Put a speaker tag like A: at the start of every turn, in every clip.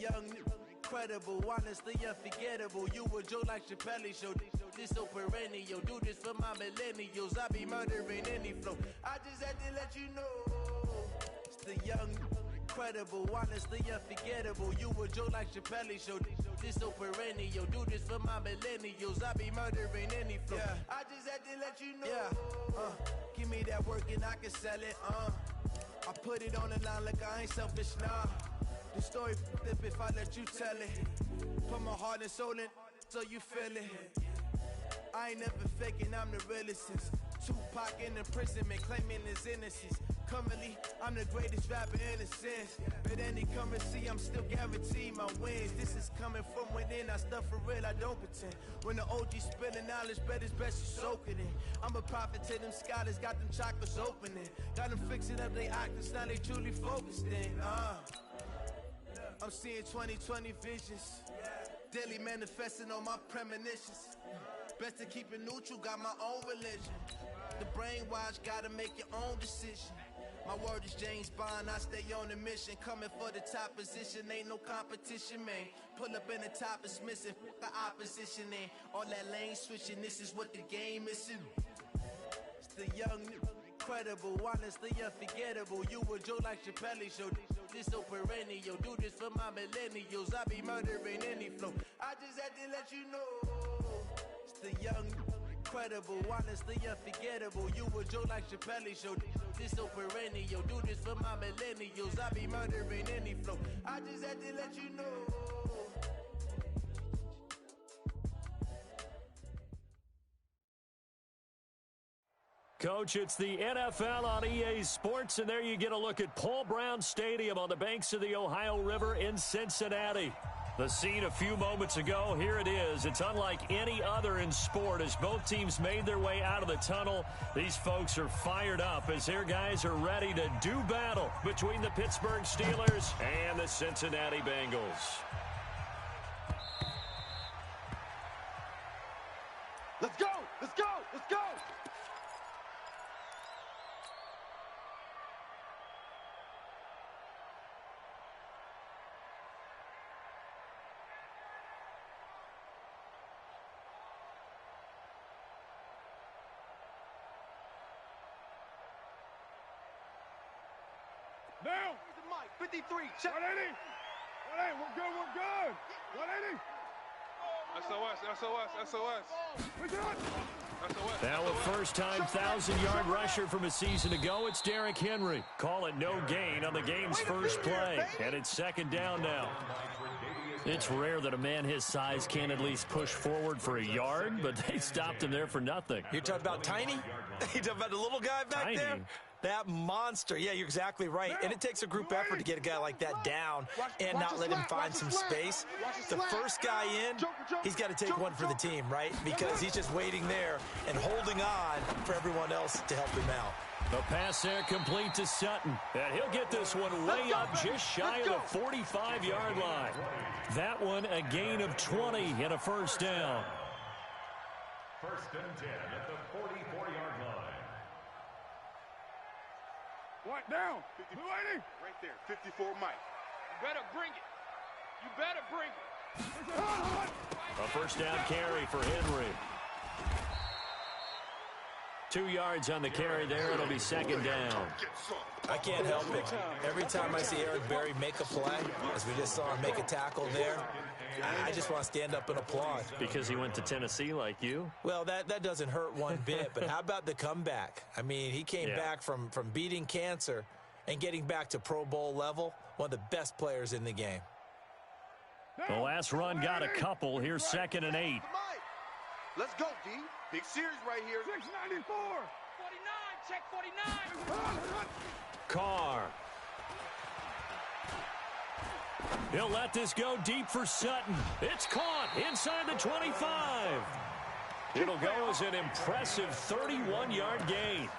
A: young, incredible, honestly unforgettable. You a joke like Chappelle Show. This so perennial. Do this for my millennials. I be murdering any flow. I just had to let you know. It's the young, incredible, honestly unforgettable. You a joke like Chappelle Show. This so perennial. Do this for my millennials. I be murdering any flow. Yeah. I just had to let you know. Yeah. Give me that work and I can sell it. I put it on the line like I ain't selfish, nah. The story flip if I let you tell it. Put my heart and soul in so you feel it. I ain't never faking, I'm the realest since Tupac in imprisonment, claiming his innocence. Currently, I'm the greatest rapper in a sense. But any come and see, I'm still guaranteed my wins. This is coming from within, I stuff for real, I don't pretend. When the OG spilling knowledge, bet it's best you soak it in. I'm a prophet to them scholars, got them chakras opening. Got them fixing up they actors, now they truly focused in. I'm seeing 2020 visions. Daily manifesting on my premonitions. Best to keep it neutral, got my own religion. The brainwash, gotta make your own decision. My word is James Bond, I stay on a mission. Coming for the top position, ain't no competition, man. Pull up in the top is missing, the opposition ain't. All that lane switching, this is what the game is. It's the young, incredible, honestly unforgettable. You a joke like Chappelle Show. This so perennial. Do this for my millennials. I be murdering any flow. I just had to let you know. It's the young, incredible, honestly unforgettable. You a joke like Chappelle Show. This so perennial. Do this for my millennials. I be murdering any flow. I just had to let you know.
B: Coach, it's the NFL on EA Sports, and there you get a look at Paul Brown Stadium on the banks of the Ohio River in Cincinnati. The scene a few moments ago, here it is. It's unlike any other in sport as both teams made their way out of the tunnel. These folks are fired up as their guys are ready to do battle between the Pittsburgh Steelers and the Cincinnati Bengals.
C: Let's go! Let's go! Let's go!
D: Now!
C: 53, check.
D: 180! 180, we're good, we're good! 180!
C: SOS.
D: We're good!
B: Now a first-time 1,000-yard rusher from a season ago, it's Derrick Henry. Call it no gain on the game's first play, and it's second down now. It's rare that a man his size can't at least push forward for a yard, but they stopped him there for nothing.
E: You're talking about Tiny? You're talking about the little guy back there? That monster. Yeah, you're exactly right. And it takes a group effort to get a guy like that down and not let him find some space. The first guy in, he's got to take one for the team, right? Because he's just waiting there and holding on for everyone else to help him out.
B: The pass there complete to Sutton. And he'll get this one way up just shy of the 45-yard line. That one a gain of 20 and a first down.
F: First and 10 at the 44-yard line.
D: What, down? 280?
C: Right there, 54 Mike.
G: You better bring it. You better bring it.
B: A first down carry for Henry. 2 yards on the carry there. It'll be second down.
E: I can't help it. Every time I see Eric Berry make a play, as we just saw him make a tackle there, I just want to stand up and applaud.
B: Because he went to Tennessee like you?
E: Well, that doesn't hurt one bit, but how about the comeback? I mean, he came back from beating cancer and getting back to Pro Bowl level, one of the best players in the game.
B: The last run got a couple. Here's second and 8.
C: Let's go, D. Big series right here.
D: 694.
G: 49, check 49.
B: Carr. He'll let this go deep for Sutton. It's caught inside the 25. It'll go as an impressive 31-yard gain.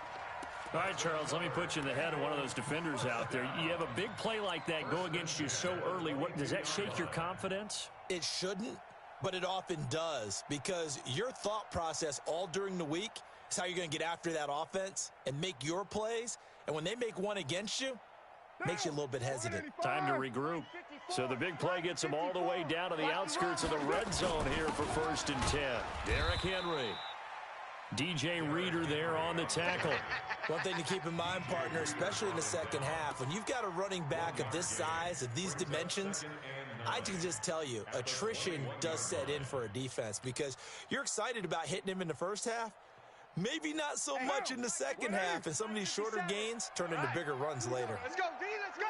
B: All right, Charles, let me put you in the head of one of those defenders out there. You have a big play like that go against you so early. What, does that shake your confidence?
E: It shouldn't, but it often does, because your thought process all during the week is how you're going to get after that offense and make your plays. And when they make one against you, makes you a little bit hesitant.
B: Time to regroup. So the big play gets him all the way down to the outskirts of the red zone here for 1st and 10. Derrick Henry. DJ Reader there on the tackle.
E: One thing to keep in mind, partner, especially in the second half, when you've got a running back of this size, of these dimensions, I can just tell you, attrition does set in for a defense because you're excited about hitting him in the first half. Maybe not so much in the second half, and some of these shorter gains turn into bigger runs later.
G: Let's go, D, let's go.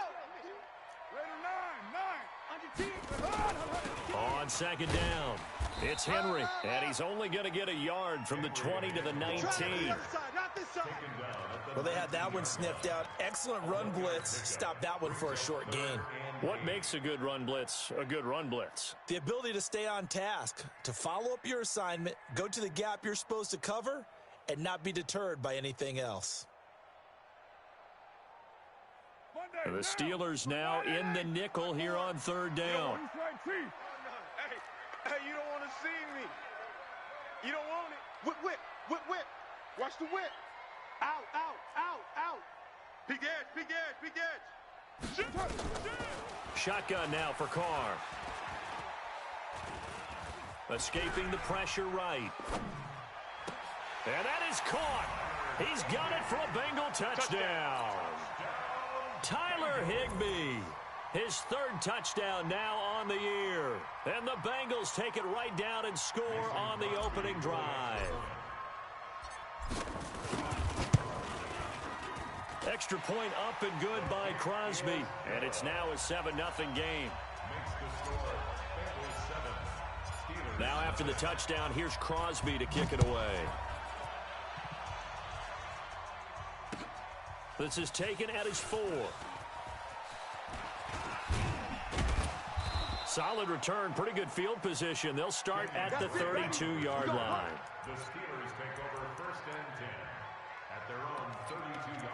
B: On 2nd down, it's Henry, and he's only going to get a yard from the 20 to the 19.
E: Well, they had that one sniffed out. Excellent run blitz. Stopped that one for a short gain.
B: What makes a good run blitz a good run blitz?
E: The ability to stay on task, to follow up your assignment, go to the gap you're supposed to cover, and not be deterred by anything else.
B: The Steelers now in the nickel here on 3rd down.
G: Hey, you don't want to see me. You don't want it. Whip, whip, whip, whip. Watch the whip. Out, out, out, out. Big edge, big edge, big edge. Shoot, shoot.
B: Shotgun now for Carr. Escaping the pressure right. And that is caught. He's got it for a Bengal touchdown. Tyler Higbee, his 3rd touchdown now on the year. And the Bengals take it right down and score on the opening drive. Extra point up and good by Crosby. And it's now a 7-0 game. Now after the touchdown, here's Crosby to kick it away. This is taken at his 4. Solid return, pretty good field position. They'll start at the 32-yard line.
F: The Steelers take over 1st and 10 at their own 32-yard line.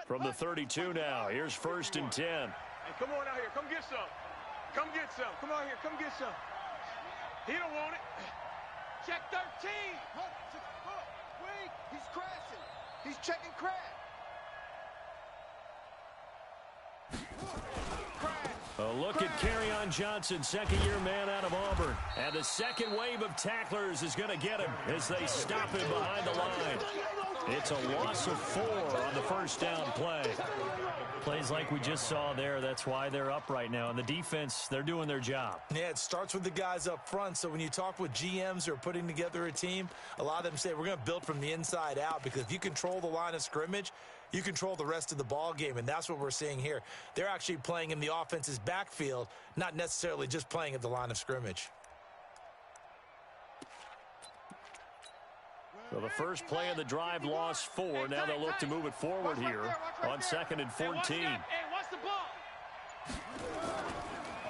B: From the 32 now, here's 1st and 10.
G: Hey, come on out here. Come get some. Come get some. Come out here. Come get some. He don't want it. Check 13.
C: Wait, he's crashing. He's checking crash.
B: A look at Kerryon Johnson, 2nd-year man out of Auburn. And the second wave of tacklers is going to get him as they stop him behind the line. It's a loss of 4 on the 1st down play. Plays like we just saw there, that's why they're up right now. And the defense, they're doing their job.
E: Yeah, it starts with the guys up front. So when you talk with GMs who are putting together a team, a lot of them say we're going to build from the inside out, because if you control the line of scrimmage, you control the rest of the ball game, and that's what we're seeing here. They're actually playing in the offense's backfield, not necessarily just playing at the line of scrimmage.
B: So the first play of the drive lost 4. Now they'll look to move it forward here on 2nd and 14.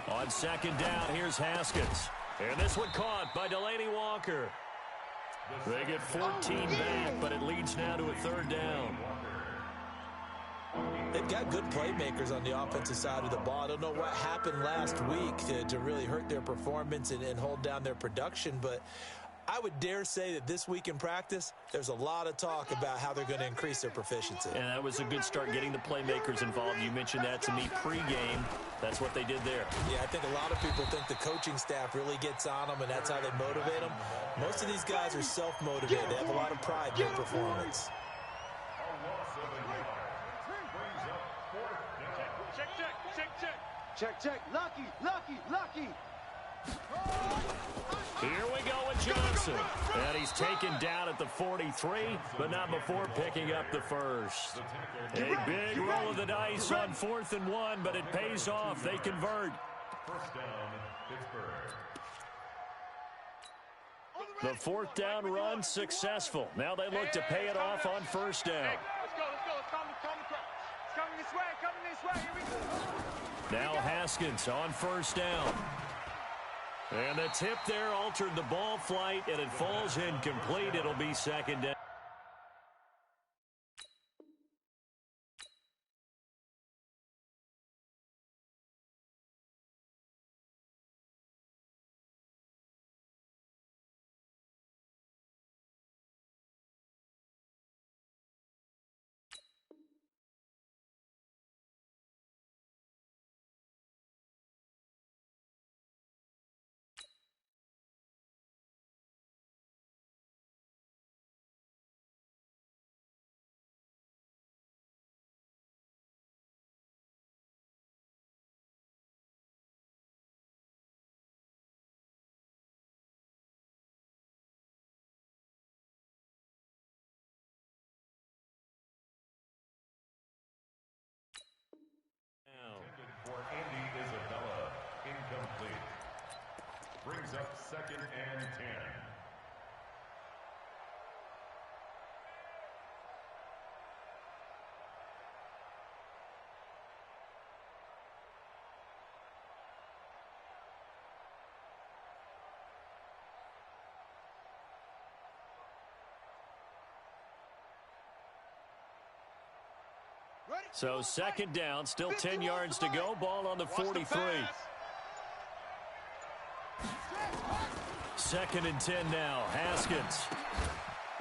B: On 2nd down, here's Haskins. And this one caught by Delaney Walker. They get 14 back, but it leads now to a 3rd down.
E: They've got good playmakers on the offensive side of the ball. I don't know what happened last week to really hurt their performance and hold down their production, but I would dare say that this week in practice, there's a lot of talk about how they're going to increase their proficiency.
B: And that was a good start, getting the playmakers involved. You mentioned that to me pregame. That's what they did there.
E: Yeah, I think a lot of people think the coaching staff really gets on them, and that's how they motivate them. Most of these guys are self-motivated. They have a lot of pride in their performance.
C: Check. Lucky.
B: Here we go with Johnson. And he's taken down at the 43, but not before picking up the first. A big roll of the dice on 4th and 1, but it pays off. They convert.
F: 1st down, Pittsburgh.
B: The 4th down run successful. Now they look to pay it off on 1st down.
G: Let's go. It's coming this way. Here we go.
B: Now Haskins on 1st down. And the tip there altered the ball flight, and it falls incomplete. It'll be 2nd down.
F: brings up 2nd and 10.
B: So 2nd down, still 10 yards to go. Ball on the 43. 2nd and 10 now. Haskins.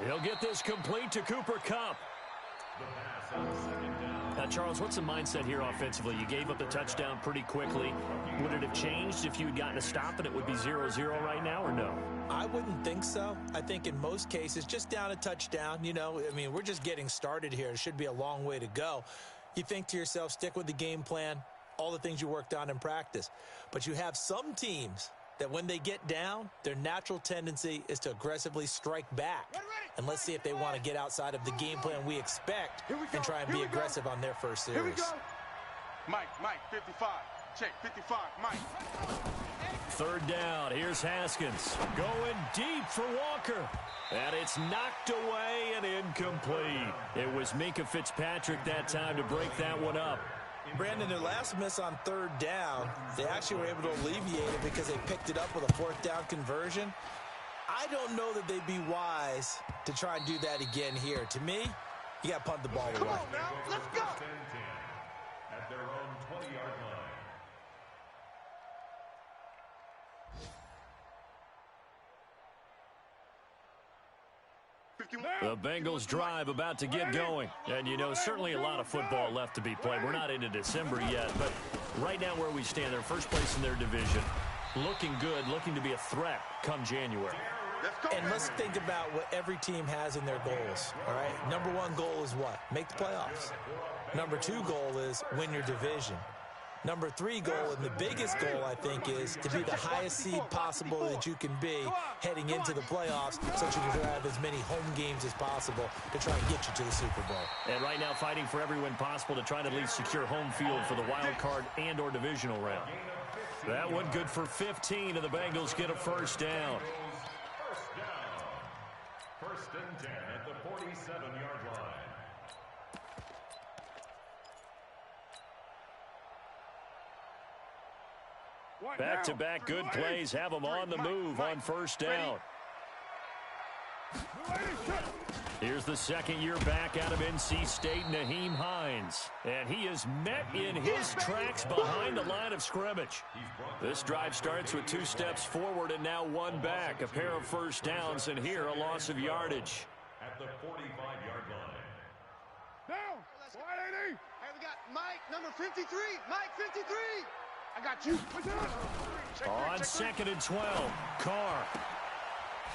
B: He'll get this complete to Cooper Kupp. Now, Charles, what's the mindset here offensively? You gave up the touchdown pretty quickly. Would it have changed if you had gotten a stop and it would be 0-0 right now, or no?
E: I wouldn't think so. I think in most cases, just down a touchdown, you know, I mean, we're just getting started here. It should be a long way to go. You think to yourself, stick with the game plan, all the things you worked on in practice. But you have some teams that when they get down, their natural tendency is to aggressively strike back. And let's see if they want to get outside of the game plan we expect and try and be aggressive on their first series.
C: Here we go.
G: Mike, 55. Check, 55, Mike.
B: 3rd down. Here's Haskins. Going deep for Walker. And it's knocked away and incomplete. It was Minkah Fitzpatrick that time to break that one up.
E: Brandon, their last miss on 3rd down, they actually were able to alleviate it because they picked it up with a 4th down conversion. I don't know that they'd be wise to try and do that again here. To me, you got to punt the ball away.
C: Come on now, let's go.
F: At their own 20-yard line.
B: The Bengals drive about to get going. And, you know, certainly a lot of football left to be played. We're not into December yet, but right now where we stand, they're first place in their division. Looking good, looking to be a threat come January.
E: And let's think about what every team has in their goals, all right? Number 1 goal is what? Make the playoffs. Number 2 goal is win your division. Number 3 goal, and the biggest goal, I think, is to be the highest seed possible that you can be heading into the playoffs so that you can have as many home games as possible to try and get you to the Super Bowl.
B: And right now fighting for every win possible to try to at least secure home field for the wild card and or divisional round. That one good for 15, and the Bengals get a 1st down.
F: 1st and 10 at the 47-yard line.
B: Back-to-back good plays have them on the move on 1st down. Here's the 2nd-year back out of NC State, Nyheim Hines. And he is met in his tracks behind the line of scrimmage. This drive starts with 2 steps forward and now 1 back. A pair of 1st downs, and here a loss of yardage.
F: At the 45-yard line.
D: Down. 180.
C: Hey, we got Mike, number 53. Mike, 53. I got you.
B: On 2nd and 12, Carr.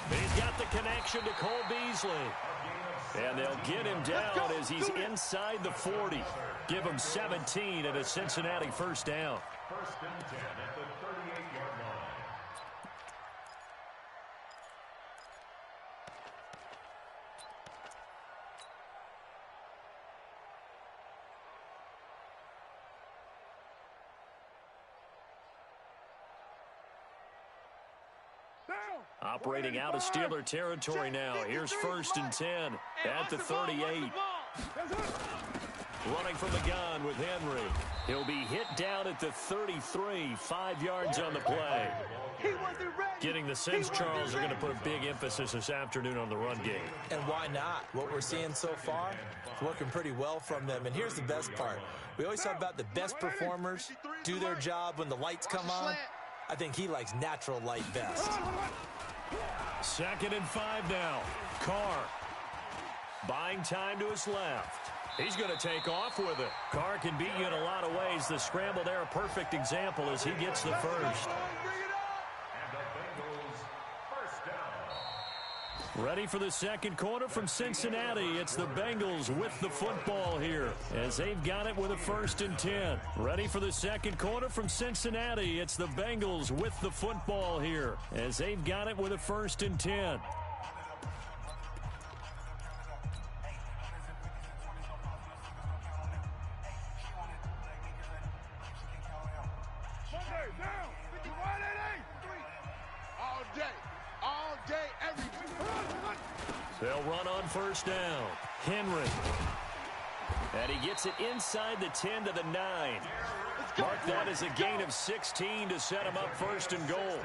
B: He's got the connection to Cole Beasley. And they'll get him down as he's inside the 40. Give him 17 and a Cincinnati 1st down.
F: 1st and 10 at the 38-yard line.
B: Operating out of Steeler territory now. Here's 1st and 10 at the 38. Running from the gun with Henry. He'll be hit down at the 33, 5 yards on the play. Getting the sense, Charles, are going to put a big emphasis this afternoon on the run game.
E: And why not? What we're seeing so far is working pretty well from them. And here's the best part. We always talk about the best performers do their job when the lights come on. I think he likes natural light best.
B: 2nd and 5 now. Carr. Buying time to his left. He's going to take off with it. Carr can beat you in a lot of ways. The scramble there, a perfect example as he gets the 1st. Ready for the 2nd quarter from Cincinnati. It's the Bengals with the football here as they've got it with a 1st and 10. Ready for the 2nd quarter from Cincinnati. It's the Bengals with the football here as they've got it with a 1st and 10.
C: All day, every day.
B: They'll run on first down. Henry. And he gets it inside the 10 to the 9. Mark that as a gain of 16 to set him up first and goal.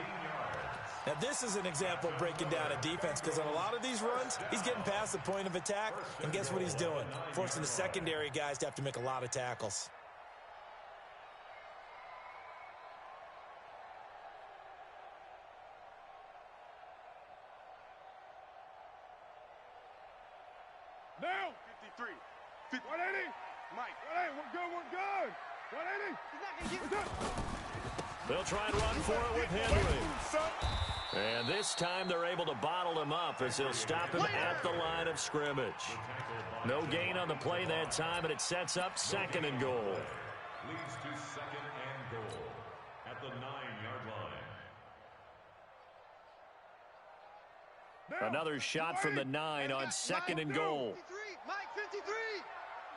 E: Now, this is an example of breaking down a defense, because on a lot of these runs, he's getting past the point of attack, and guess what he's doing? Forcing the secondary guys to have to make a lot of tackles.
D: Now.
C: 53.
D: 180.
C: Mike.
D: 180. We're good. We're good. 180. He's not going to get
B: They'll try and run for it with Henry. And this time they're able to bottle him up as they'll stop him at the line of scrimmage. No gain on the play that time, and it sets up second and goal.
F: Leads to second and goal at the 9-yard line.
B: Another shot from the 9 on second and goal.
C: 53. Mike, 53.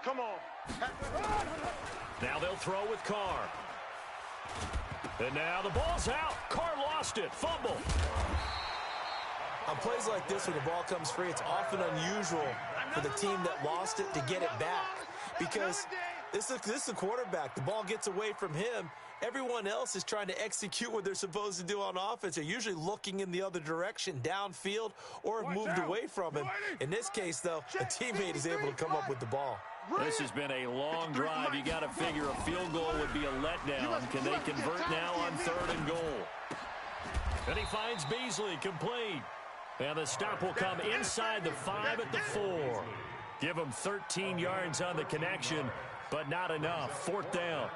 G: Come on.
B: Now they'll throw with Carr. And now the ball's out. Carr lost it. Fumble.
E: On plays like this where the ball comes free, it's often unusual for the team that lost it to get it back, because this is a quarterback. The ball gets away from him. Everyone else is trying to execute what they're supposed to do on offense. They're usually looking in the other direction, downfield, or have moved away from him. In this case, though, a teammate is able to come up with the ball.
B: This has been a long drive. You got to figure a field goal would be a letdown. Can they convert now on third and goal? And he finds Beasley complete. And the stop will come inside the 5 at the 4. Give him 13 yards on the connection, but not enough. Fourth down.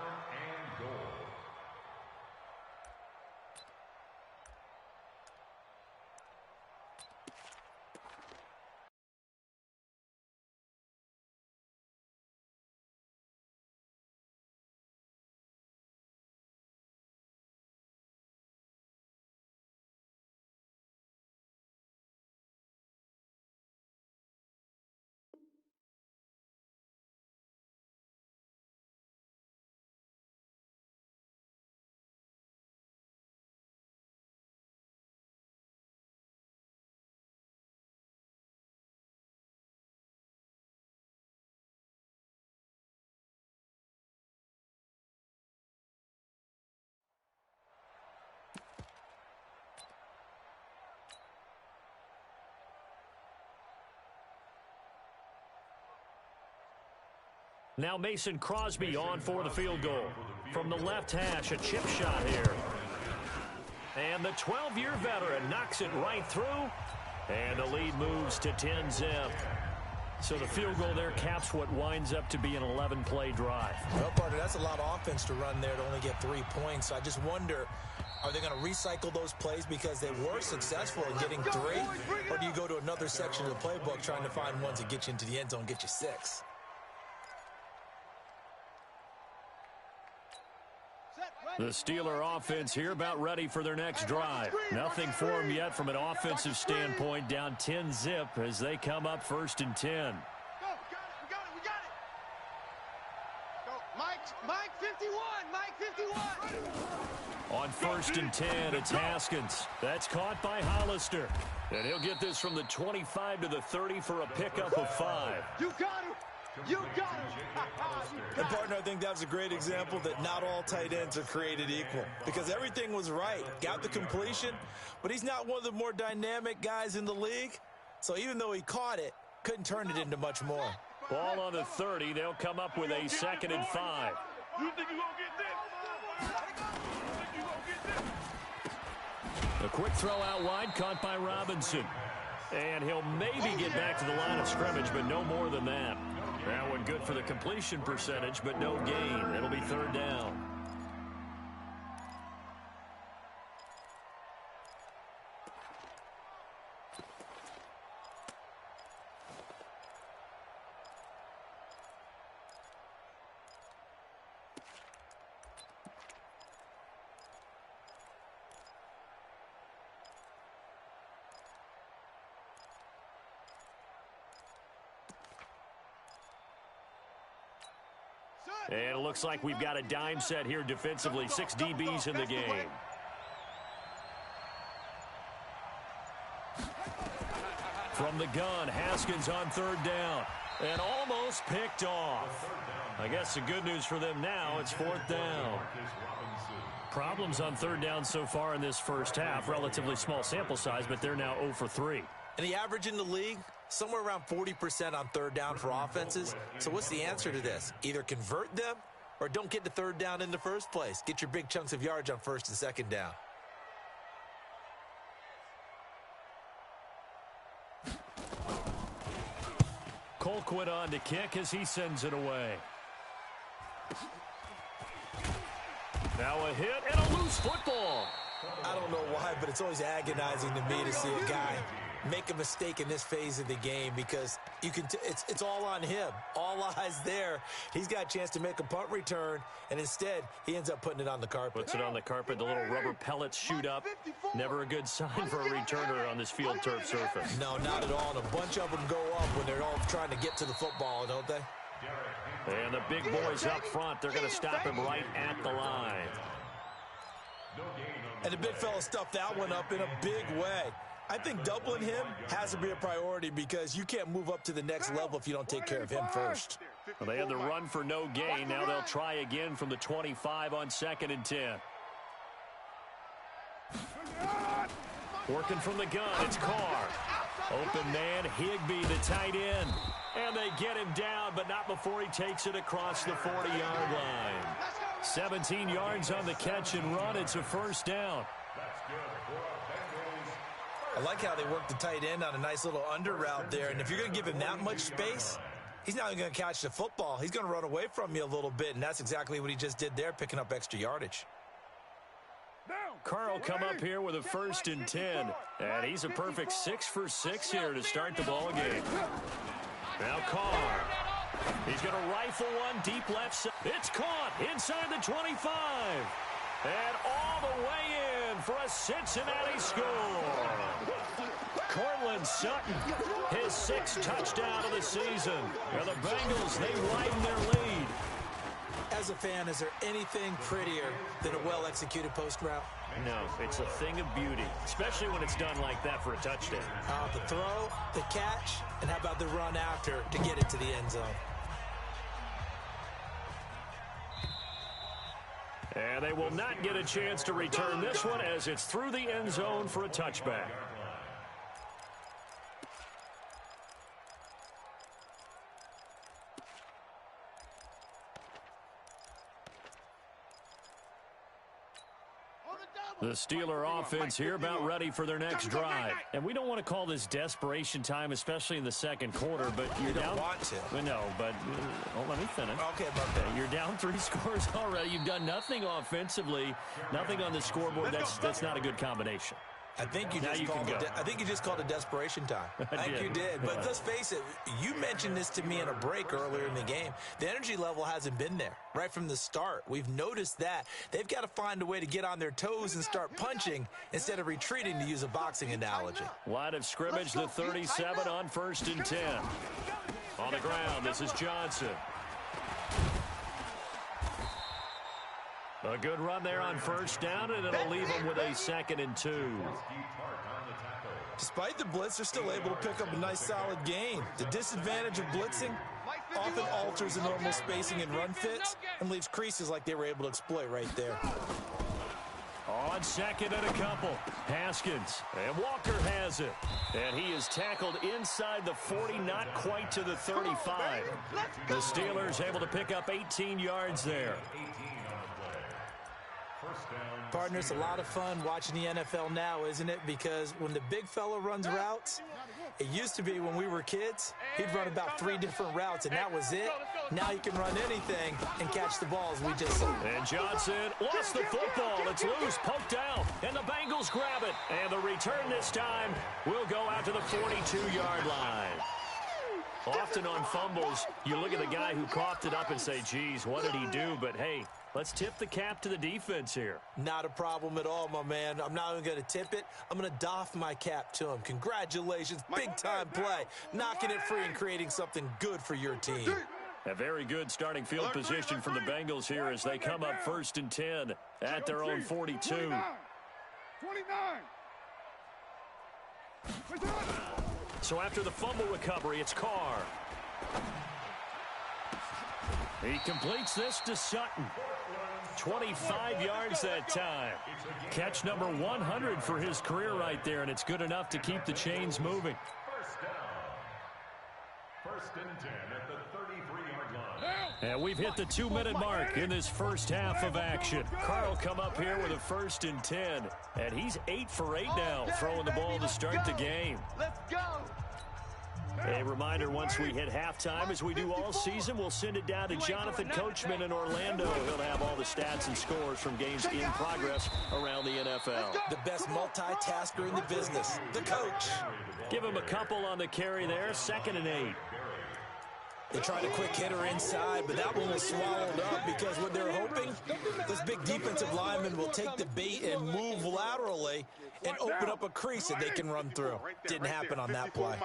B: Now Mason Crosby on for the field goal. From the left hash, a chip shot here. And the 12-year veteran knocks it right through. And the lead moves to 10-zip. So the field goal there caps what winds up to be an 11-play drive.
E: Well, partner, that's a lot of offense to run there to only get 3 points. I just wonder, are they going to recycle those plays because they were successful in getting 3? Or do you go to another section of the playbook trying to find ones that get you into the end zone, get you 6?
B: The Steeler offense here about ready for their next drive. Nothing for them yet from an offensive standpoint, down 10-zip as they come up first and 10.
C: Go, we got it, we got it. Go, Mike 51, Mike 51.
B: On first and 10, it's Haskins. That's caught by Hollister. And he'll get this from the 25 to the 30 for a pickup of 5.
C: You got him. You got him.
E: And, partner, I think that was a great example that not all tight ends are created equal, because everything was right. Got the completion, but he's not one of the more dynamic guys in the league. So even though he caught it, couldn't turn it into much more.
B: Ball on the 30. They'll come up with a 2nd and 5.
G: You think you're going to get this?
B: A quick throw out wide, caught by Robinson. And he'll maybe get back to the line of scrimmage, but no more than that. That one good for the completion percentage, but no gain. It'll be third down. And it looks like we've got a dime set here defensively. 6 DBs in the game. From the gun, Haskins on third down. And almost picked off. I guess the good news for them now, it's fourth down. Problems on third down so far in this first half. Relatively small sample size, but they're now 0 for 3.
E: And the average in the league, somewhere around 40% on third down for offenses. So what's the answer to this? Either convert them or don't get to third down in the first place. Get your big chunks of yards on first and second down.
B: Colquitt on to kick as he sends it away. Now a hit and a loose football.
E: I don't know why, but it's always agonizing to me to see a guy make a mistake in this phase of the game because you can. It's all on him. All eyes there. He's got a chance to make a punt return, and instead he ends up putting it on the carpet.
B: Puts it on the carpet. The little rubber pellets shoot up. Never a good sign for a returner on this field turf surface.
E: No, not at all. And a bunch of them go up when they're all trying to get to the football, don't they?
B: And the big boys up front, they're going to stop him right at the line.
E: And the big fella stuffed that one up in a big way. I think doubling him has to be a priority because you can't move up to the next level if you don't take care of him first.
B: Well, they had the run for no gain. Now they'll try again from the 25 on 2nd and 10. Working from the gun, it's Carr. Open man, Higbee, the tight end. And they get him down, but not before he takes it across the 40-yard line. 17 yards on the catch and run. It's a first down.
E: I like how they work the tight end on a nice little under route there. And if you're going to give him that much space, he's not even going to catch the football. He's going to run away from you a little bit, and that's exactly what he just did there, picking up extra yardage.
B: Carr will come up here with a 1st and 10. And he's a perfect 6 for 6 here to start the ball game. Now Carr. He's going to rifle one deep left side. It's caught inside the 25. And all the way in for a Cincinnati score. Cortland Sutton, his 6th touchdown of the season. And the Bengals, they widen their lead.
E: As a fan, is there anything prettier than a well-executed post route?
B: No, it's a thing of beauty, especially when it's done like that for a touchdown.
E: The throw, the catch, and how about the run after to get it to the end zone?
B: And they will not get a chance to return this one as it's through the end zone for a touchback. The Steeler offense here about ready for their next drive. And we don't want to call this desperation time, especially in the second quarter, but you're down.
E: You don't want to.
B: No, but let me finish.
E: Okay, my
B: You're down 3 scores already. You've done nothing offensively, nothing on the scoreboard. That's not a good combination.
E: I think you just called it desperation time. I think you did. But let's face it, you mentioned this to me in a break earlier in the game. The energy level hasn't been there right from the start. We've noticed that. They've got to find a way to get on their toes and start punching instead of retreating, to use a boxing analogy.
B: Line of scrimmage, the 37 on 1st and 10. On the ground, this is Johnson. A good run there on 1st down, and it'll leave them with a 2nd and 2.
E: Despite the blitz, they're still able to pick up a nice solid gain. The disadvantage of blitzing often alters the normal spacing and run fits and leaves creases like they were able to exploit right there.
B: On 2nd and a couple, Haskins, and Walker has it. And he is tackled inside the 40, not quite to the 35. The Steelers able to pick up 18 yards there.
E: Partner, it's a lot of fun watching the NFL now, isn't it? Because when the big fella runs routes, it used to be when we were kids, he'd run about 3 different routes, and that was it. Now he can run anything and catch the balls, we just saw.
B: And Johnson lost the football. It's loose, poked out, and the Bengals grab it. And the return this time will go out to the 42-yard line. Often on fumbles, you look at the guy who coughed it up and say, geez, what did he do? But, hey, let's tip the cap to the defense here.
E: Not a problem at all, my man. I'm not even going to tip it. I'm going to doff my cap to him. Congratulations. Big-time play. Knocking it free and creating something good for your team.
B: A very good starting field position from the Bengals here as they come up 1st and 10 at their own 42.
D: 29.
B: So after the fumble recovery, it's Carr. He completes this to Sutton. 25 yards that time. Catch number 100 for his career right there, and it's good enough to keep the chains moving.
F: First down. First and 10 at the 33-yard line.
B: And we've hit the 2-minute mark in this first half of action. Carr come up here with a 1st and 10, and he's 8 for 8 now, throwing the ball to start the game.
C: Let's go.
B: A reminder, once we hit halftime, as we do all season, we'll send it down to Jonathan Coachman in Orlando. He'll have all the stats and scores from games in progress around the NFL.
E: The best multitasker in the business, the coach.
B: Give him a couple on the carry there, 2nd and 8.
E: They tried a quick hitter inside, but that one was swallowed up because what they're hoping, this big defensive lineman will take the bait and move laterally and open up a crease that they can run through. Didn't happen on that play.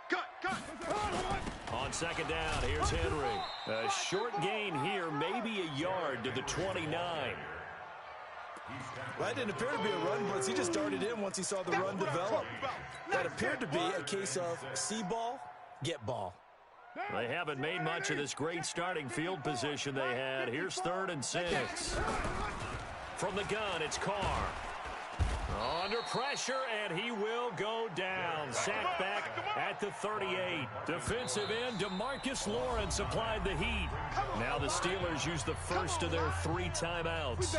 G: Cut.
B: On 2nd down, here's Henry. A short gain here, maybe a yard to the 29.
E: That didn't appear to be a run blitz. He just darted in once he saw the run develop. That appeared to be a case of see ball, get ball.
B: They haven't made much of this great starting field position they had. Here's 3rd and 6. From the gun, it's Carr. Under pressure, and he will go down. Sacked back at the 38. Defensive end, DeMarcus Lawrence applied the heat. Now the Steelers use the first of their 3 timeouts.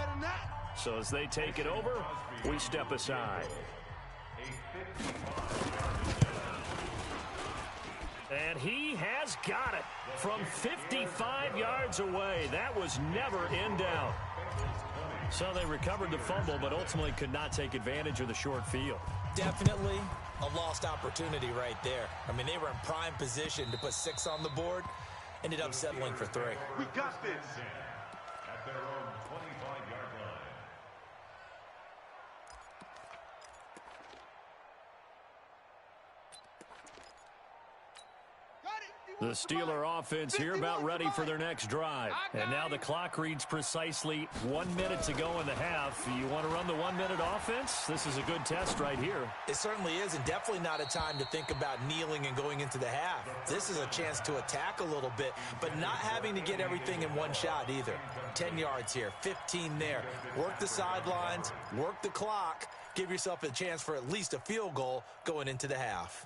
B: So as they take it over, we step aside. And he has got it from 55 yards away. That was never in doubt. So they recovered the fumble, but ultimately could not take advantage of the short field.
E: Definitely a lost opportunity right there. I mean, they were in prime position to put 6 on the board. Ended up settling for 3.
G: We got this.
F: At their own 25-yard line.
B: The Steeler offense here about ready for their next drive. And now the clock reads precisely 1 minute to go in the half. You want to run the 1-minute offense? This is a good test right here.
E: It certainly is, and definitely not a time to think about kneeling and going into the half. This is a chance to attack a little bit, but not having to get everything in one shot either. 10 yards here, 15 there. Work the sidelines, work the clock, give yourself a chance for at least a field goal going into the half.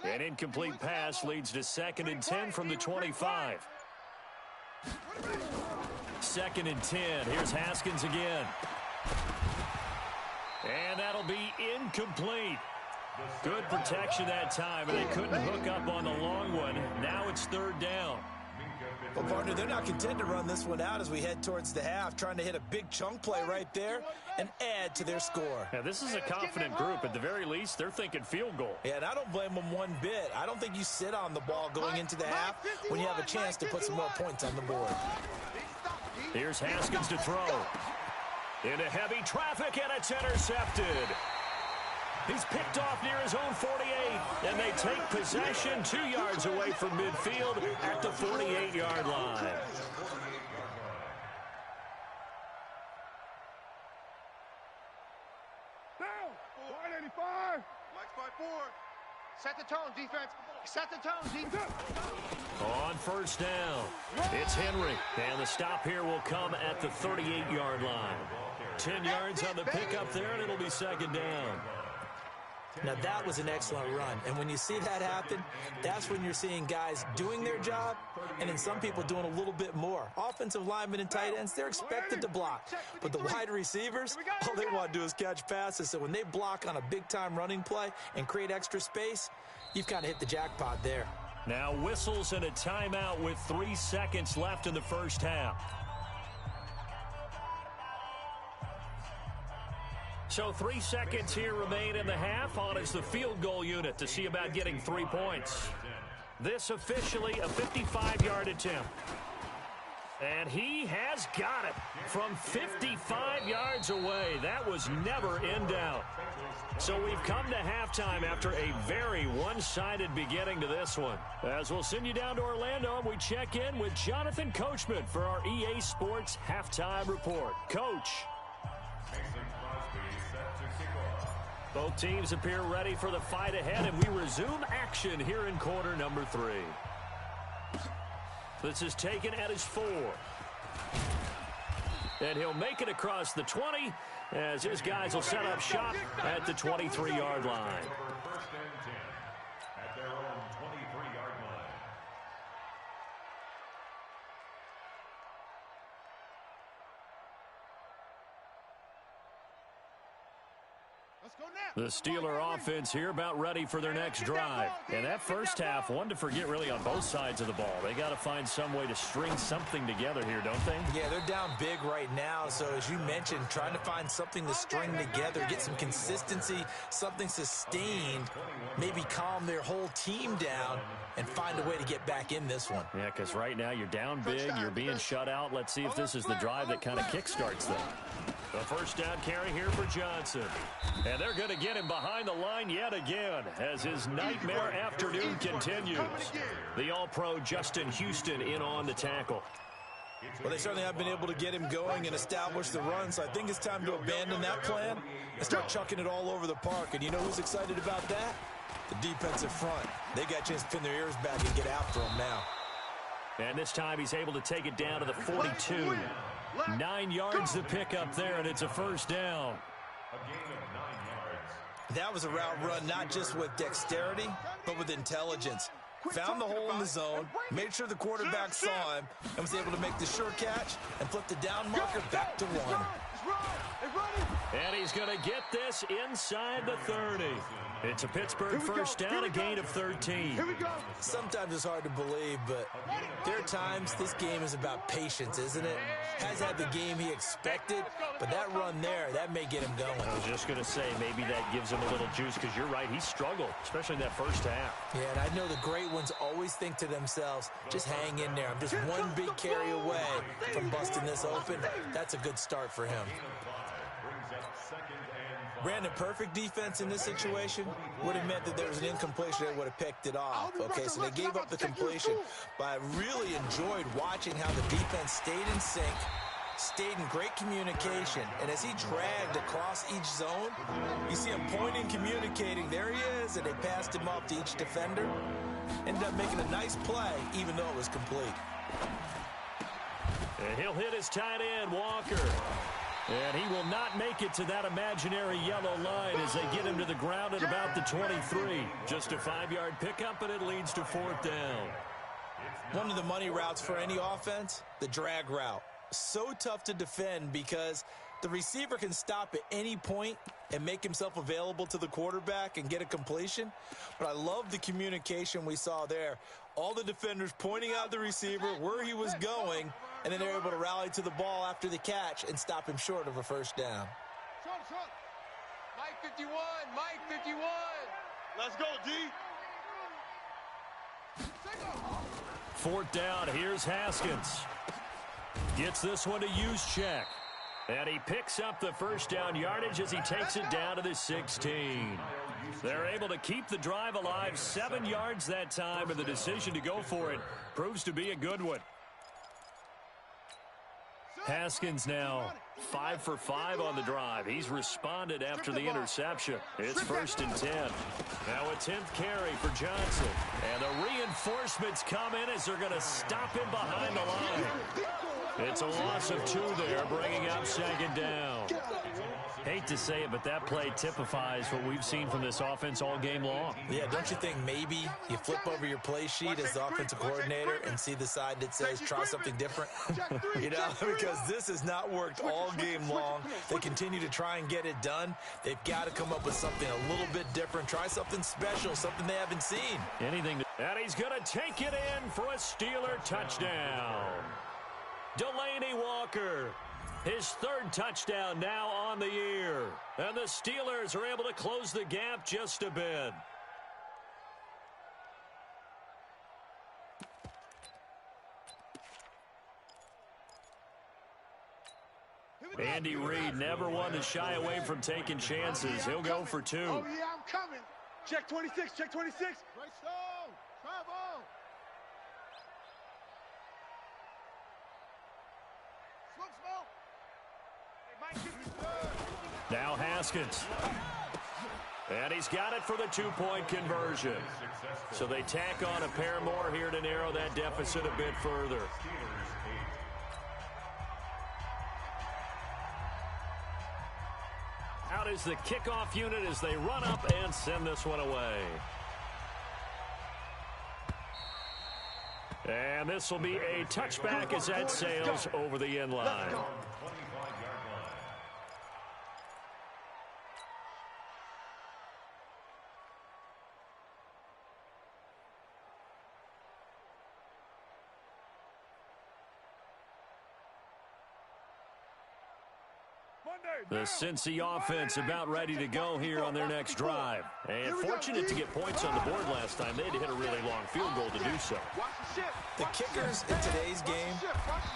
B: An incomplete pass leads to 2nd and 10 from the 25. 2nd and 10. Here's Haskins again. And that'll be incomplete. Good protection that time, and they couldn't hook up on the long one. Now it's 3rd down.
E: Well, partner, they're not content to run this one out as we head towards the half, trying to hit a big chunk play right there and add to their score.
B: Now, this is a confident group. At the very least, they're thinking field goal.
E: Yeah, and I don't blame them one bit. I don't think you sit on the ball going into the half when you have a chance to put some more points on the board.
B: Here's Haskins to throw. Into heavy traffic, and it's intercepted. He's picked off near his own 48, and they take possession 2 yards away from midfield at the 48-yard line.
D: Down. 185.
C: Mike's 5-4. Set the tone, defense. Set the tone, defense.
B: On 1st down, it's Henry, and the stop here will come at the 38-yard line. 10 yards on the pickup there, and it'll be 2nd down.
E: Now, that was an excellent run, and when you see that happen, that's when you're seeing guys doing their job and then some people doing a little bit more. Offensive linemen and tight ends, they're expected to block, but the wide receivers, all they want to do is catch passes, so when they block on a big-time running play and create extra space, you've kind of hit the jackpot there.
B: Now whistles and a timeout with 3 seconds left in the first half. So 3 seconds here remain in the half. On is the field goal unit to see about getting 3 points. This officially a 55-yard attempt. And he has got it from 55 yards away. That was never in doubt. So we've come to halftime after a very one-sided beginning to this one. As we'll send you down to Orlando, and we check in with Jonathan Coachman for our EA Sports Halftime Report. Coach. Both teams appear ready for the fight ahead, and we resume action here in quarter number 3. This is taken at his 4. And he'll make it across the 20 as his guys will set up shop at the 23-yard line.
F: First and 10 at their own 23-yard line.
B: The Steeler offense here about ready for their next drive. And that first half, one to forget really on both sides of the ball. They got to find some way to string something together here, don't they?
E: Yeah, they're down big right now. So as you mentioned, trying to find something to string together, get some consistency, something sustained, maybe calm their whole team down and find a way to get back in this one.
B: Yeah, because right now you're down big, you're being shut out. Let's see if this is the drive that kind of kickstarts them. The first down carry here for Johnson. And they're going to get him behind the line yet again as his nightmare afternoon continues. The All-Pro Justin Houston in on the tackle.
E: Well, they certainly have been able to get him going and establish the run, so I think it's time to abandon that plan and start chucking it all over the park. And you know who's excited about that? The defensive front. They got a chance to pin their ears back and get after him now.
B: And this time he's able to take it down to the 42. 9 yards to pick up there, and it's a first down.
F: A gain of 9 yards.
E: That was a route run not just with dexterity, but with intelligence. Found the hole in the zone, made sure the quarterback saw him, and was able to make the sure catch and flip the down marker back to 1.
B: And he's going to get this inside the 30. It's a Pittsburgh first down, a gain of 13.
E: Sometimes it's hard to believe, but there are times this game is about patience, isn't it? Has had the game he expected, but that run there, that may get him going.
B: I was just going to say, maybe that gives him a little juice, because you're right, he struggled, especially in that first half.
E: Yeah, and I know the great ones always think to themselves, just hang in there. I'm just one big carry away from busting this open. That's a good start for him. Brandon, perfect defense in this situation would have meant that there was an incompletion that would have picked it off. Okay, so they gave up the completion, but I really enjoyed watching how the defense stayed in sync, stayed in great communication, and as he dragged across each zone, you see him pointing, communicating. There he is, and they passed him off to each defender. Ended up making a nice play, even though it was complete.
B: And he'll hit his tight end, Walker. And he will not make it to that imaginary yellow line as they get him to the ground at about the 23. Just a 5-yard pickup, and it leads to fourth down.
E: One of the money routes for any offense, the drag route. So tough to defend because the receiver can stop at any point and make himself available to the quarterback and get a completion. But I love the communication we saw there. All the defenders pointing out the receiver, where he was going, and then they're able to rally to the ball after the catch and stop him short of a first down.
C: Mike 51, Mike 51.
G: Let's go, D.
B: Fourth down, here's Haskins. Gets this one to Juszczyk. And he picks up the first down yardage as he takes it down to the 16. They're able to keep the drive alive, 7 yards that time, and the decision to go for it proves to be a good one. Haskins now 5 for 5 on the drive. He's responded after the interception. It's first and 10. Now a 10th carry for Johnson. And the reinforcements come in as they're going to stop him behind the line. It's a loss of 2 there, bringing up second down. Hate to say it, but that play typifies what we've seen from this offense all game long.
E: Yeah, don't you think maybe you flip over your play sheet as the offensive coordinator and see the side that says try something different? You know, because this has not worked all game long. They continue to try and get it done. They've got to come up with something a little bit different. Try something special, something they haven't seen.
B: Anything. And he's going to take it in for a Steeler touchdown. Delaney Walker, his 3rd touchdown now on the year. And the Steelers are able to close the gap just a bit. Andy Reid, never one to shy away from taking chances. He'll go for 2.
C: Oh, yeah, I'm coming. Check 26, check 26.
D: Great stone. Travel.
B: Now Haskins. And he's got it for the 2-point conversion. So they tack on a pair more here to narrow that deficit a bit further. Out is the kickoff unit as they run up and send this one away. And this will be a touchback as that sails over the end line. The Cincy offense about ready to go here on their next drive. And fortunate to get points on the board last time. They had to hit a really long field goal to do so.
E: The kickers in today's game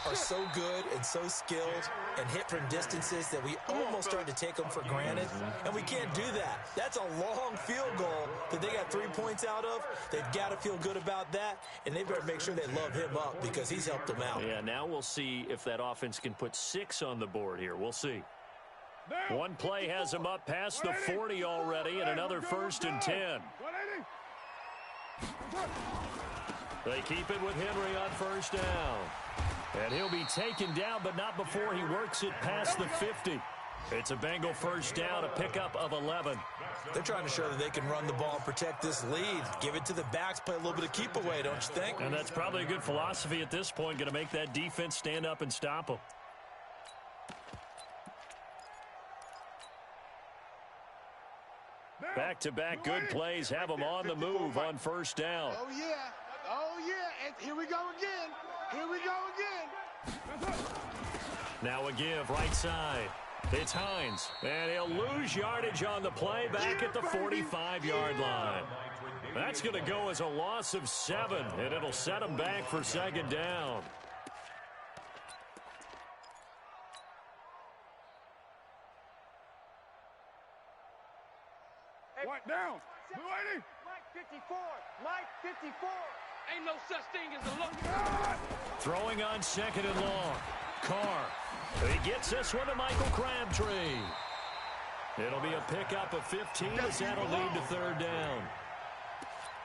E: are so good and so skilled and hit from distances that we almost start to take them for granted. And we can't do that. That's a long field goal that they got 3 points out of. They've got to feel good about that, and they better make sure they love him up because he's helped them out.
B: Yeah, now we'll see if that offense can put 6 on the board here. We'll see. One play has him up past the 40 already, and another 1st and 10. They keep it with Henry on 1st down. And he'll be taken down, but not before he works it past the 50. It's a Bengal 1st down, a pickup of 11.
E: They're trying to show that they can run the ball and protect this lead. Give it to the backs, play a little bit of keep away, don't you think?
B: And that's probably a good philosophy at this point, going to make that defense stand up and stop them. Back-to-back good plays have them on the move on 1st down.
C: Oh, yeah. Oh, yeah. And here we go again. Here we go again.
B: Now a give right side. It's Hines. And he'll lose yardage on the play back at the 45-yard line. That's going to go as a loss of 7, and it'll set him back for 2nd down.
D: White down. Blue 80.
C: Mike 54. Mike 54. Ain't no such thing as a look.
B: Throwing on 2nd and long. Carr. He gets this one to Michael Crabtree. It'll be a pickup of 15 as that'll lead to 3rd down.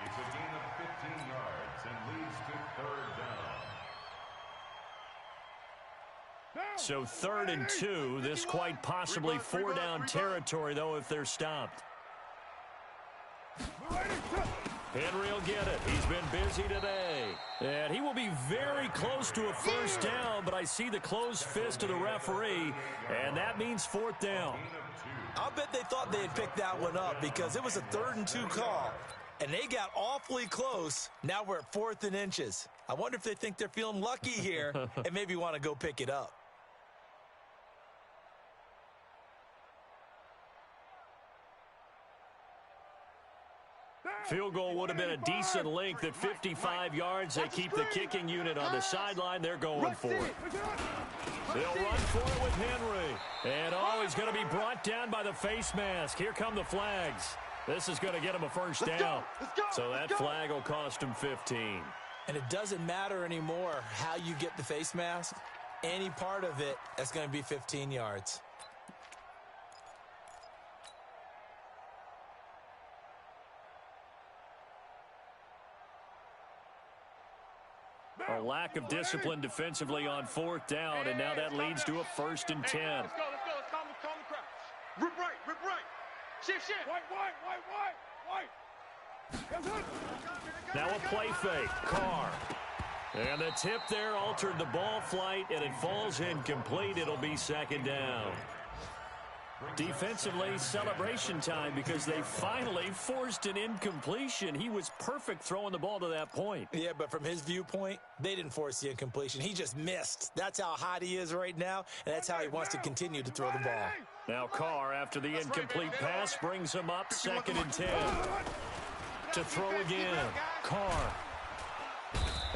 F: It's a gain of 15 yards and leads to 3rd down.
B: So 3rd and 2. This quite possibly 4-down territory, though, if they're stopped. Henry will get it. He's been busy today. And he will be very close to a 1st down, but I see the closed fist of the referee, and that means 4th down.
E: I'll bet they thought they had picked that one up because it was a 3rd and 2 call, and they got awfully close. Now we're at 4th and inches. I wonder if they think they're feeling lucky here and maybe want to go pick it up.
B: Field goal would have been a decent length at 55 yards. They keep the kicking unit on the sideline. They're going for it. They'll run for it with Henry. And, he's going to be brought down by the face mask. Here come the flags. This is going to get him a 1st down. So that flag will cost him 15.
E: And it doesn't matter anymore how you get the face mask. Any part of it, that's going to be 15 yards.
B: A lack of discipline defensively on 4th down, and now that leads to a 1st and 10.
C: Let's go. Let's calm the crowd. Rip right. Shift.
D: White.
B: Now a play fake. Carr. And the tip there altered the ball flight, and it falls incomplete. It'll be 2nd down. Defensively, celebration time because they finally forced an incompletion. He was perfect throwing the ball to that point.
E: Yeah, but from his viewpoint, they didn't force the incompletion. He just missed. That's how hot he is right now, and that's how he wants to continue to throw the ball.
B: Now Carr, after the incomplete pass, brings him up 2nd and 10. To throw again. Carr.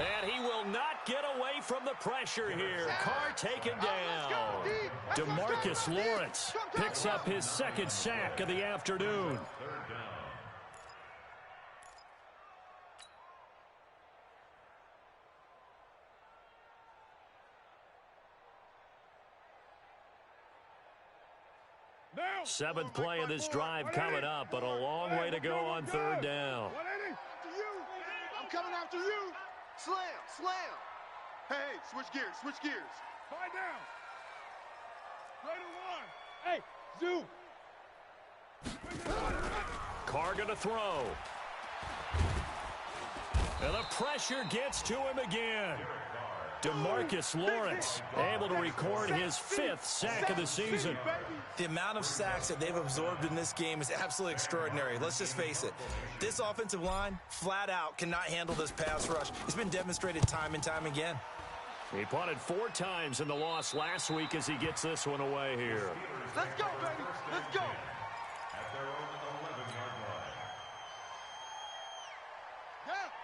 B: And he will not get away from the pressure here. Carr taken down. DeMarcus Lawrence picks up his second sack of the afternoon. Seventh play of this drive coming up, but a long way to go on third down.
C: I'm coming after you. Slam, slam.
G: Hey, switch gears, switch gears.
D: 5 down. Right and 1. Hey, zoom.
B: Carr gonna throw. And the pressure gets to him again. DeMarcus Lawrence able to record his 5th sack of the season.
E: The amount of sacks that they've absorbed in this game is absolutely extraordinary. Let's just face it. This offensive line, flat out, cannot handle this pass rush. It's been demonstrated time and time again.
B: He punted 4 times in the loss last week as he gets this one away here.
C: Let's go, baby. Let's go.
F: At their own 11-yard line.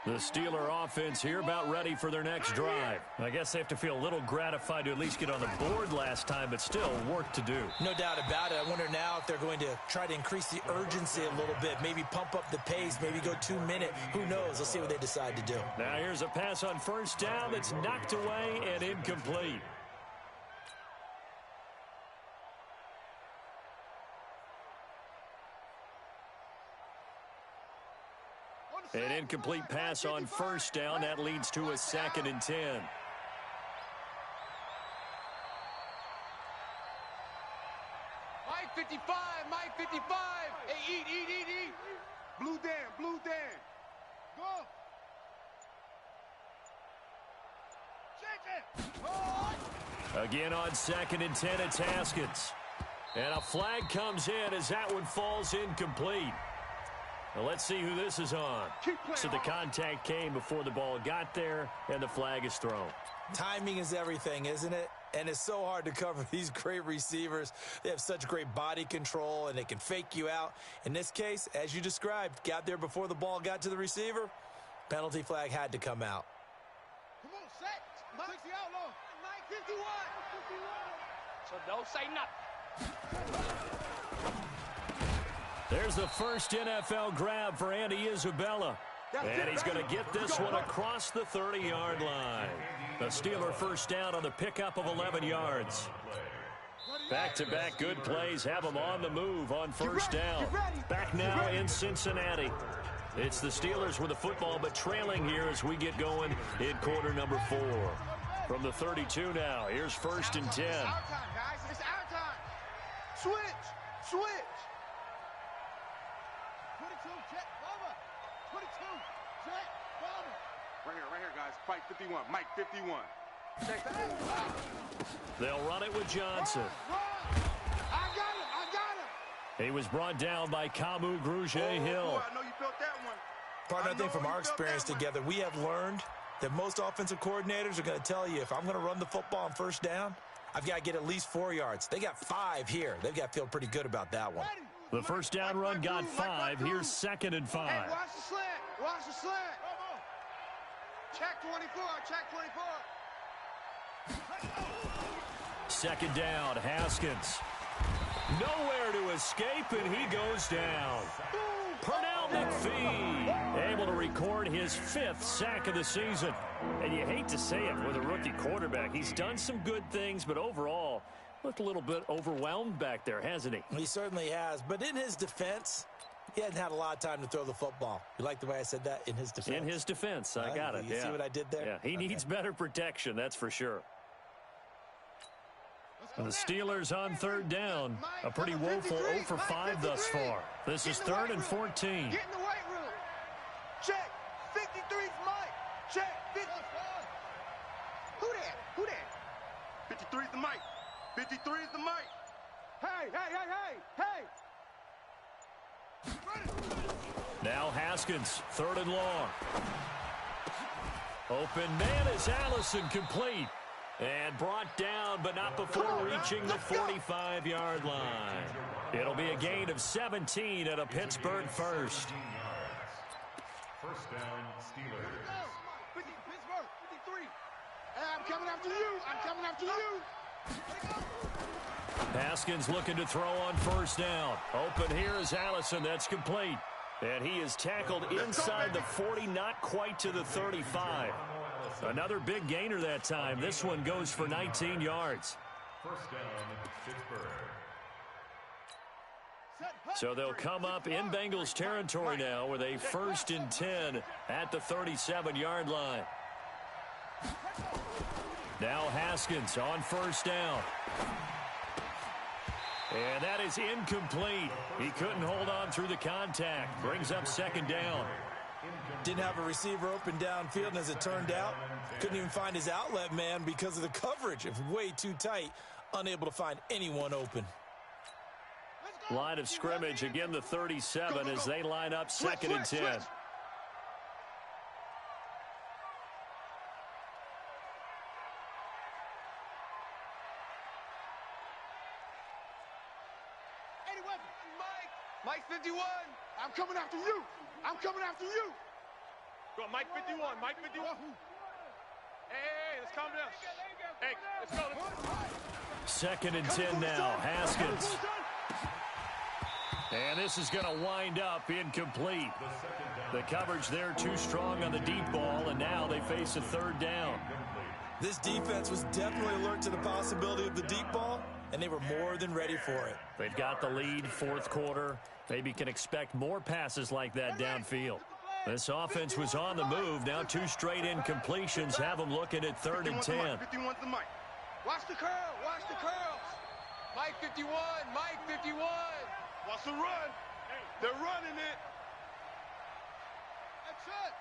B: The Steeler offense here about ready for their next drive. I guess they have to feel a little gratified to at least get on the board last time, but still work to do.
E: No doubt about it. I wonder now if they're going to try to increase the urgency a little bit, maybe pump up the pace, maybe go 2-minute. Who knows? Let's see what they decide to do.
B: Now here's a pass on first down that's knocked away and incomplete. An incomplete pass on first down. That leads to a 2nd and 10.
C: Mike 55, Mike 55. Hey, eat.
G: Blue Dan, Blue Dan.
C: Go. Shake it. Oh.
B: Again on 2nd and 10, it's Haskins. And a flag comes in as that one falls incomplete. Well, let's see who this is on. So the contact came before the ball got there, and the flag is thrown.
E: Timing is everything, isn't it? And it's so hard to cover these great receivers. They have such great body control, and they can fake you out. In this case, as you described, got there before the ball got to the receiver. Penalty flag had to come out.
C: Come on, set. Mike the outlaw. Mike 51. So don't say nothing.
B: There's the first NFL grab for Andy Isabella. And he's going to get this one across the 30-yard line. The Steeler first down on the pickup of 11 yards. Back-to-back good plays have them on the move on first down. Back now in Cincinnati. It's the Steelers with the football, but trailing here as we get going in quarter number 4. From the 32 now, here's 1st and 10.
C: It's our time, guys. It's our time. Switch. 22, check, bomber. 22, check, bomber.
G: Right here, guys. Fight 51. Mike 51.
C: Check that.
B: They'll run it with Johnson.
C: Run. I got him.
B: He was brought down by Kamu Grugier-Hill.
G: Boy, I know you felt that one.
E: Partner, I think from our experience together, we have learned that most offensive coordinators are going to tell you, if I'm going to run the football on first down, I've got to get at least 4 yards. They got 5 here. They've got to feel pretty good about that one.
B: The first down run got 5. Here's 2nd and 5.
C: Hey, watch the slant. Watch the slant. Check 24. Check 24.
B: 2nd down, Haskins. Nowhere to escape, and he goes down. Pernell McPhee able to record his 5th sack of the season. And you hate to say it with a rookie quarterback. He's done some good things, but overall, looked a little bit overwhelmed back there, hasn't he?
E: He certainly has. But in his defense, he hadn't had a lot of time to throw the football. You like the way I said that? In his defense?
B: In his defense. I got it.
E: You see what I did there?
B: Yeah, he needs better protection, that's for sure. And the Steelers on 3rd down. A pretty woeful 0 for 5 thus far. This is 3rd and 14.
C: Get in the weight room. Check. 53's Mike. Check. 50. Who that?
G: 53's the Mike. 53's the Mike. Hey.
B: Now Haskins, 3rd and long. Open man is Allison, complete. And brought down, but not before reaching the 45-yard line. It'll be a gain of 17 at a Pittsburgh first.
F: First down, Steelers.
C: Pittsburgh.
D: Hey, I'm coming after you. I'm coming after you.
B: Haskins looking to throw on first down. Open here is Allison. That's complete. And he is tackled inside the 40, not quite to the 35. Another big gainer that time. This one goes for 19 yards.
F: First down, Pittsburgh.
B: So they'll come up in Bengals territory now with a 1st and 10 at the 37-yard line. Now Haskins on first down. And that is incomplete. He couldn't hold on through the contact. Brings up 2nd down.
E: Didn't have a receiver open downfield, and as it turned out, couldn't even find his outlet man because of the coverage. It was way too tight, unable to find anyone open.
B: Line of scrimmage, again the 37 as they line up 2nd and 10.
C: Mike 51.
D: I'm coming after you. I'm coming after you.
G: Go on, Mike 51. Mike 51. Hey, let's calm down. Hey, let's go.
B: 2nd and 10 now. Haskins. And this is going to wind up incomplete. The coverage there too strong on the deep ball, and now they face a 3rd down.
E: This defense was definitely alert to the possibility of the deep ball, and they were more than ready for it.
B: They've got the lead, 4th quarter. Maybe can expect more passes like that downfield. This offense was on the move. Now 2 straight incompletions have them looking at 3rd and 10.
G: 51's the Mike.
C: Watch the curl. Watch the curls. Mike 51. Mike 51.
G: Watch the run. They're running it.
C: That's it.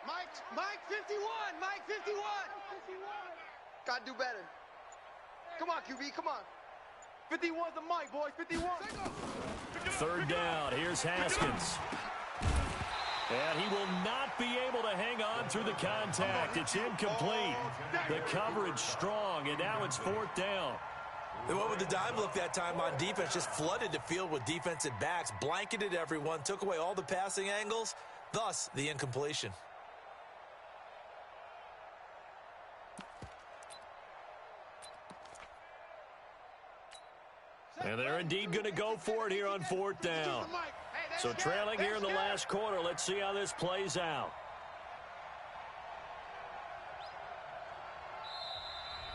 C: Mike 51. Mike 51. Gotta do better. Come on, QB. Come on.
G: 51's the Mike, boys. 51.
B: 3rd down. Here's Haskins. And he will not be able to hang on through the contact. It's incomplete. The coverage strong, and now it's 4th down.
E: They went with the dime look that time on defense, just flooded the field with defensive backs, blanketed everyone, took away all the passing angles, thus the incompletion.
B: And they're indeed going to go for it here on 4th down. So trailing here in the last quarter. Let's see how this plays out.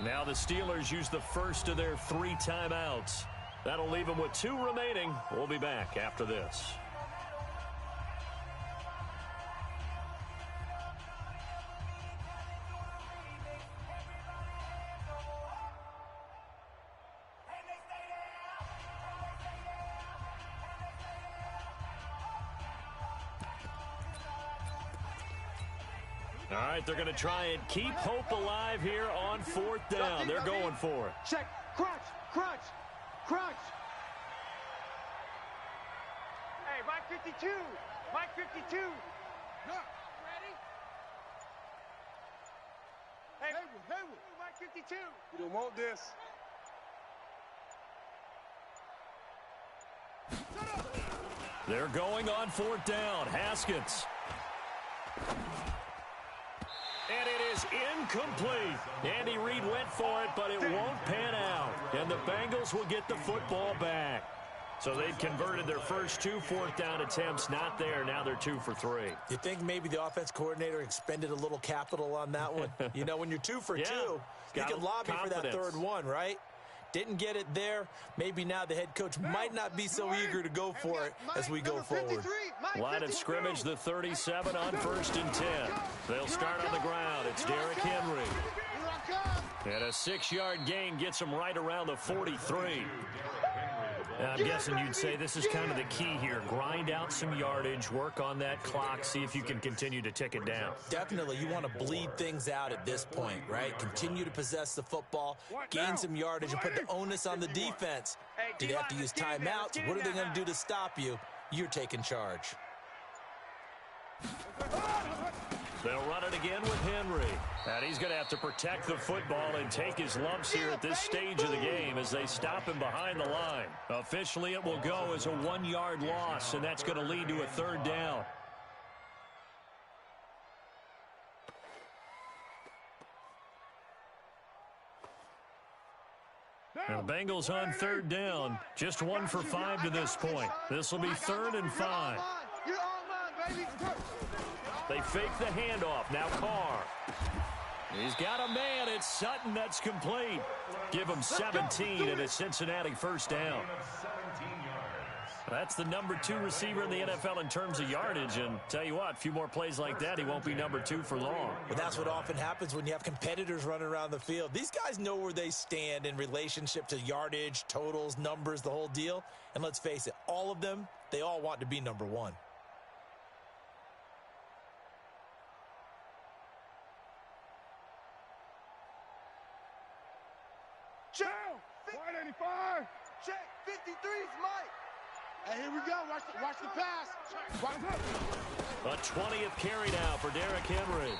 B: Now the Steelers use the first of their 3 timeouts. That'll leave them with 2 remaining. We'll be back after this. All right, they're going to try and keep hope alive here on 4th down. They're going for it.
C: Check. Crunch. Crunch. Crunch. Hey, Mike 52. Mike 52. Ready? Hey, Haywood. Mike 52.
G: You don't want this.
B: They're going on 4th down. Haskins. And it is incomplete. Andy Reid went for it, but it won't pan out. And the Bengals will get the football back. So they've converted their first 2 4th down attempts. Not there. Now they're 2 for 3.
E: You think maybe the offense coordinator expended a little capital on that one? You know, when you're 2 for 2, you can lobby for that 3rd one, right? Didn't get it there. Maybe now the head coach might not be so eager to go for it as we go forward.
B: Line of scrimmage, the 37 on 1st and 10. They'll start on the ground. It's Derrick Henry. And a 6-yard gain gets him right around the 43. Now, I'm guessing you'd say this is kind of the key here. Grind out some yardage, work on that clock, see if you can continue to tick it down.
E: Definitely. You want to bleed things out at this point, right? Continue to possess the football, gain some yardage, and put the onus on the defense. Do they have to use timeouts? What are they going to do to stop you? You're taking charge.
B: They'll run it again with Henry. And he's going to have to protect the football and take his lumps here at this stage of the game as they stop him behind the line. Officially, it will go as a 1-yard loss, and that's going to lead to a 3rd down. The Bengals on third down. Just 1 for 5 to this point. This will be 3rd and 5.
C: You're online, baby.
B: They fake the handoff. Now Carr. He's got a man. It's Sutton. That's complete. Give him 17 and a Cincinnati first down. That's the number 2 receiver in the NFL in terms of yardage. And tell you what, a few more plays like that, he won't be number 2 for long.
E: But that's what often happens when you have competitors running around the field. These guys know where they stand in relationship to yardage, totals, numbers, the whole deal. And let's face it, all of them, they all want to be number 1.
C: Check.
D: 185.
C: Check. 53's Mike. Hey, here we go. Watch the pass.
B: A 20th carry now for Derrick Henry.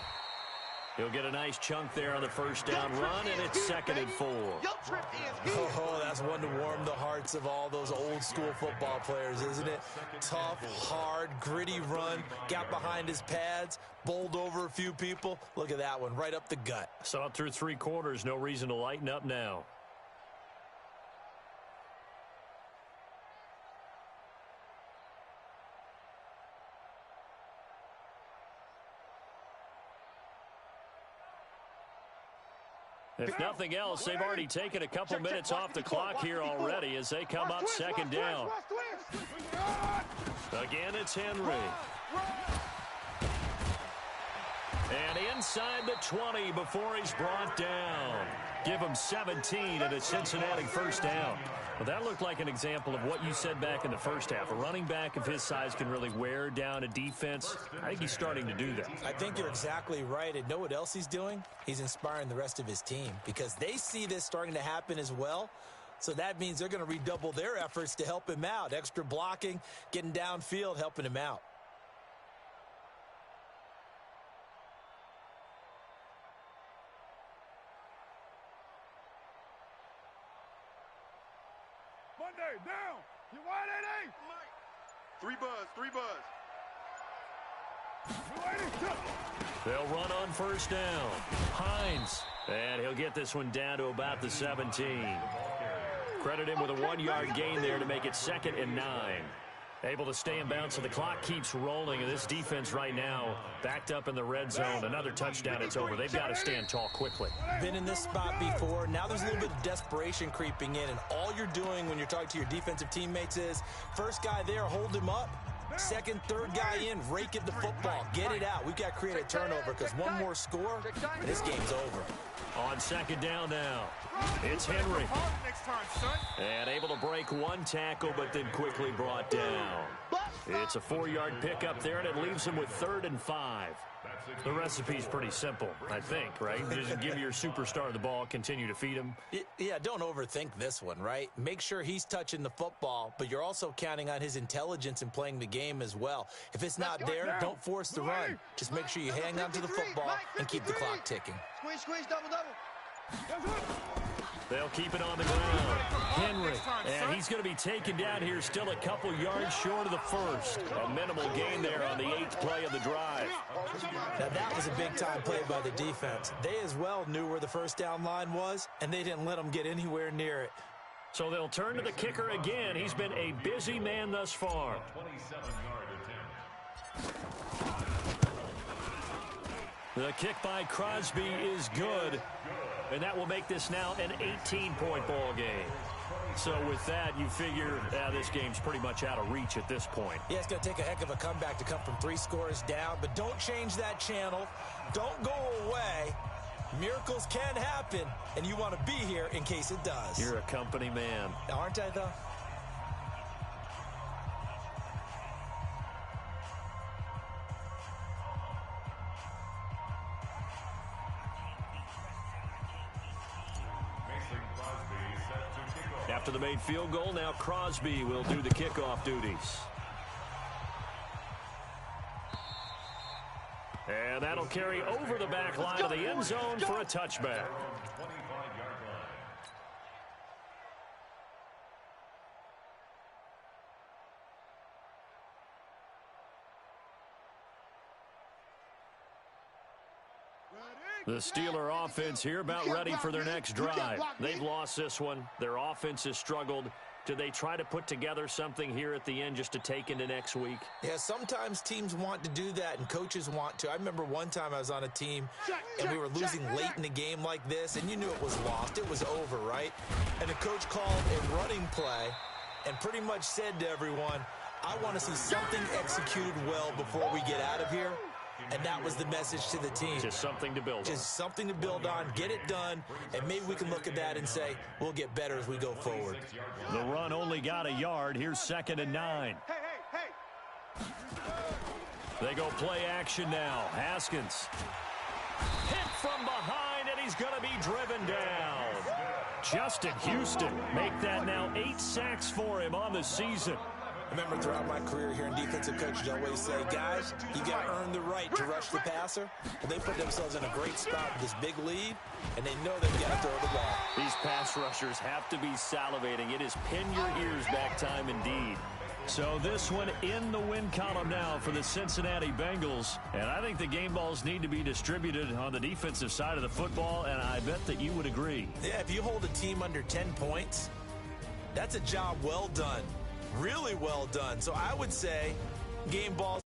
B: He'll get a nice chunk there on the first down run, and it's 2nd and 4.
E: Oh, that's one to warm the hearts of all those old school football players, isn't it? Tough, hard, gritty run, got behind his pads, bowled over a few people. Look at that one, right up the gut.
B: Saw it through 3 quarters. No reason to lighten up now. If nothing else, they've already taken a couple minutes off the clock here already as they come up 2nd down. Again, it's Henry. And inside the 20 before he's brought down. Give him 17 and a Cincinnati first down. Well, that looked like an example of what you said back in the first half. A running back of his size can really wear down a defense. I think he's starting to do that.
E: I think you're exactly right. And know what else he's doing? He's inspiring the rest of his team because they see this starting to happen as well. So that means they're going to redouble their efforts to help him out. Extra blocking, getting downfield, helping him out.
D: Monday, down. You 180.
G: 3 buzz, 3 buzz.
D: 280.
B: They'll run on first down. Hines. And he'll get this one down to about the 17. Credit him with a 1-yard gain there to make it 2nd and 9. Able to stay in bounds, so the clock keeps rolling, and this defense right now backed up in the red zone. Another touchdown, it's over. They've got to stand tall quickly.
E: Been in this spot before. Now there's a little bit of desperation creeping in, and all you're doing when you're talking to your defensive teammates is first guy there, hold him up. Second, third guy in, rake it the football. Get it out. We've got to create a turnover because one more score, and this game's over.
B: On 2nd down now, it's Henry. And able to break 1 tackle, but then quickly brought down. It's a 4-yard pickup there, and it leaves him with 3rd and 5. The recipe's pretty simple, I think, right? Just give your superstar the ball, continue to feed him.
E: Yeah, don't overthink this one, right? Make sure he's touching the football, but you're also counting on his intelligence in playing the game as well. If it's not there, don't force the run. Just make sure you hang on to the football and keep the clock ticking.
C: Squeeze, double.
B: They'll keep it on the ground. Henry, and he's going to be taken down here still a couple yards short of the first. A minimal gain there on the 8th play of the drive.
E: Now that was a big-time play by the defense. They as well knew where the first down line was, and they didn't let them get anywhere near it.
B: So they'll turn to the kicker again. He's been a busy man thus far.
F: 27-yard attempt.
B: The kick by Crosby is good. And that will make this now an 18-point ball game. So with that, you figure this game's pretty much out of reach at this point.
E: Yeah, it's going to take a heck of a comeback to come from 3 scores down, but don't change that channel. Don't go away. Miracles can happen, and you want to be here in case it does.
B: You're a company man.
E: Aren't I, though?
B: After the made field goal, now Crosby will do the kickoff duties. And that'll carry over the back line of the end zone for a touchback. The Steeler offense here about ready for their next drive. They've lost this one. Their offense has struggled. Do they try to put together something here at the end just to take into next week?
E: Yeah, sometimes teams want to do that and coaches want to. I remember one time I was on a team and we were losing late in a game like this, and you knew it was lost. It was over, right? And the coach called a running play and pretty much said to everyone, I want to see something executed well before we get out of here. And that was the message to the team.
B: Just something to build on.
E: Just something to build on, get it done, and maybe we can look at that and say, we'll get better as we go forward.
B: The run only got a yard. Here's 2nd and 9.
G: Hey.
B: They go play action now. Haskins. Hit from behind, and he's going to be driven down. Justin Houston make that now 8 sacks for him on the season.
E: I remember throughout my career here in defensive coaches always say, guys, you got to earn the right to rush the passer. Well, they put themselves in a great spot with this big lead, and they know they've got to throw the ball.
B: These pass rushers have to be salivating. It is pin your ears back time indeed. So this one in the win column now for the Cincinnati Bengals. And I think the game balls need to be distributed on the defensive side of the football, and I bet that you would agree.
E: Yeah, if you hold a team under 10 points, that's a job well done. Really well done. So I would say game balls